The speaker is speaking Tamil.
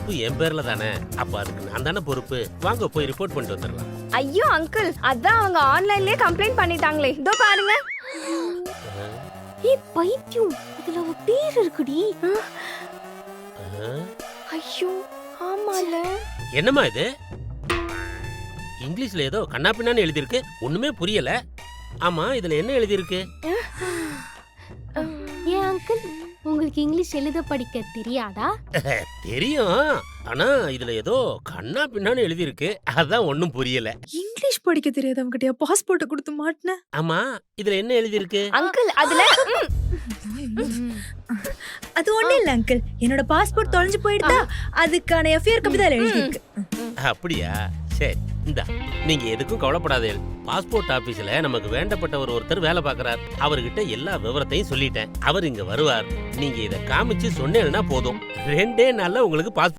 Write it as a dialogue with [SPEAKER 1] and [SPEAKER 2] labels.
[SPEAKER 1] தப்பு என் பேர்ல தானே, அப்ப அதுக்கு நான் தானே பொறுப்பு. வாங்க போய் ரிப்போர்ட் பண்ணிட்டு வந்துடலாம்.
[SPEAKER 2] ஐயோ அங்கிள், அதான் அவங்க ஆன்லைன்லயே கம்ப்ளைண்ட் பண்ணிட்டாங்களே, இதோ பாருங்க.
[SPEAKER 3] ஏய் பைத்தியம், இதுல அவ பேர் இருக்குடி.
[SPEAKER 2] ஐயோ ஆமால.
[SPEAKER 1] என்னம்மா இது? இங்கிலீஷ்ல ஏதோ கண்ணா பின்னான்னு எழுதியிருக்கு, ஒண்ணுமே புரியல. ஆமா, இதுல என்ன எழுதியிருக்கு?
[SPEAKER 3] ஏன் அங்கிள், உங்களுக்கு இங்கிலீஷ் எழுத படிக்க தெரியாதா?
[SPEAKER 1] தெரியும், ஆனா இதுல ஏதோ கண்ணா பின்னான்னு எழுதியிருக்கு, அதான் ஒண்ணும் புரியல.
[SPEAKER 4] இங்கிலீஷ் படிக்க தெரியாதவங்க கிட்டயா பாஸ்போர்ட் கொடுத்து மாட்டின?
[SPEAKER 1] ஆமா, இதுல என்ன எழுதியிருக்கு?
[SPEAKER 2] அங்கிள் அதுல
[SPEAKER 4] அது ஒண்ணு இல்ல அங்கிள், என்னோட பாஸ்போர்ட் தொலைஞ்சு போயிடுதா, அதுக்கான எஃப்ஐஆர் காப்பி தான் எழுதி இருக்கு.
[SPEAKER 1] அப்படியா? சரி, இந்தா, நீங்க எதுக்கும் கவலைப்படாதே. பாஸ்போர்ட் ஆபீஸ்ல நமக்கு வேண்டப்பட்டவர் ஒருத்தர் வேலை பார்க்கறார். அவர்கிட்ட எல்லா விவரத்தையும் சொல்லிட்டேன். அவர் இங்க வருவார். நீங்க இத காமிச்சு சொன்னேன்னா போதும், 2 நாள்ல உங்களுக்கு பாஸ்போர்ட்